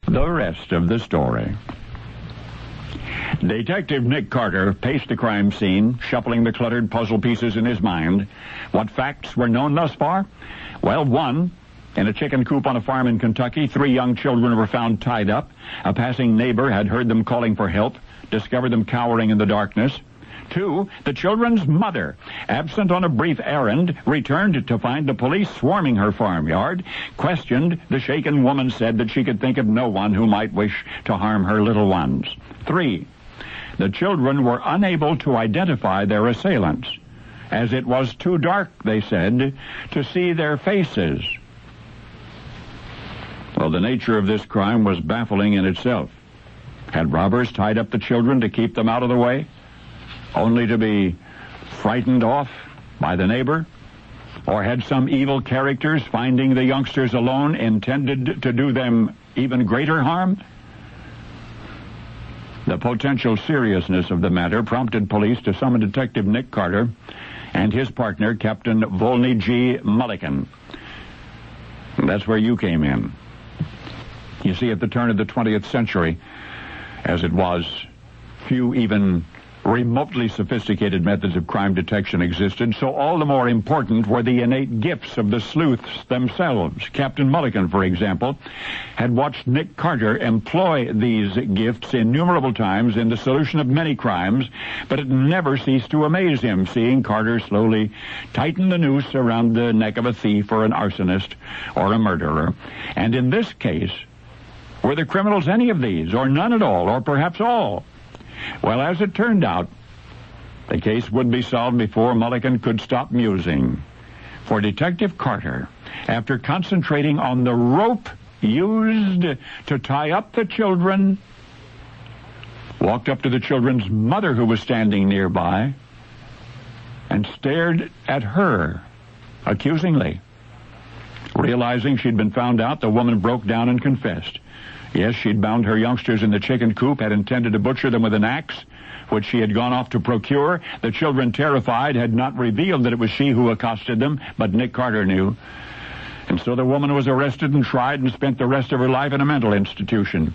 The rest of the story. Detective Nick Carter paced the crime scene, shuffling the cluttered puzzle pieces in his mind. What facts were known thus far? Well, one, in a chicken coop on a farm in Kentucky, 3 young children were found tied up. A passing neighbor had heard them calling for help, discovered them cowering in the darkness. 2, the children's mother, absent on a brief errand, returned to find the police swarming her farmyard. Questioned, the shaken woman said that she could think of no one who might wish to harm her little ones. 3, the children were unable to identify their assailants, as it was too dark, they said, to see their faces. Well, the nature of this crime was baffling in itself. Had robbers tied up the children to keep them out of the way, only to be frightened off by the neighbor? Or had some evil characters, finding the youngsters alone, intended to do them even greater harm? The potential seriousness of the matter prompted police to summon Detective Nick Carter and his partner, Captain Volney G. Mulligan. That's where you came in. You see, at the turn of the 20th century, as it was, few even remotely sophisticated methods of crime detection existed, so all the more important were the innate gifts of the sleuths themselves. Captain Mulligan, for example, had watched Nick Carter employ these gifts innumerable times in the solution of many crimes, but it never ceased to amaze him, seeing Carter slowly tighten the noose around the neck of a thief or an arsonist or a murderer. And in this case, were the criminals any of these, or none at all, or perhaps all? Well, as it turned out, the case would be solved before Mulligan could stop musing. For Detective Carter, after concentrating on the rope used to tie up the children, walked up to the children's mother, who was standing nearby, and stared at her accusingly. Realizing she'd been found out, the woman broke down and confessed. Yes, she'd bound her youngsters in the chicken coop, had intended to butcher them with an axe, which she had gone off to procure. The children, terrified, had not revealed that it was she who accosted them, but Nick Carter knew. And so the woman was arrested and tried and spent the rest of her life in a mental institution.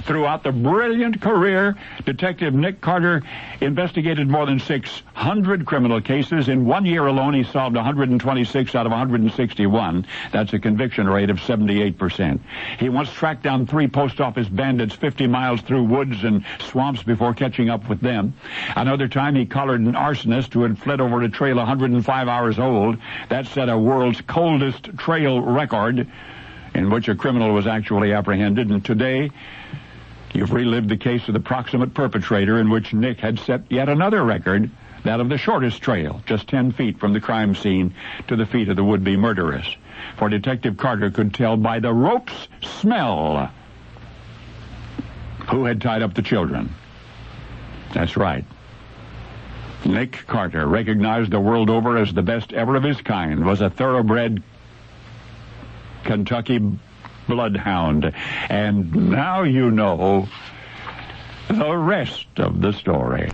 Throughout the brilliant career, Detective Nick Carter investigated more than 600 criminal cases. In 1 year alone, he solved 126 out of 161. That's a conviction rate of 78%. He once tracked down 3 post office bandits 50 miles through woods and swamps before catching up with them. Another time, he collared an arsonist who had fled over a trail 105 hours old. That set a world's coldest trail record, in which a criminal was actually apprehended. And today, you've relived the case of the proximate perpetrator, in which Nick had set yet another record, that of the shortest trail, just 10 feet from the crime scene to the feet of the would-be murderess. For Detective Carter could tell by the rope's smell who had tied up the children. That's right. Nick Carter, recognized the world over as the best ever of his kind, was a thoroughbred Kentucky bloodhound. And now you know the rest of the story.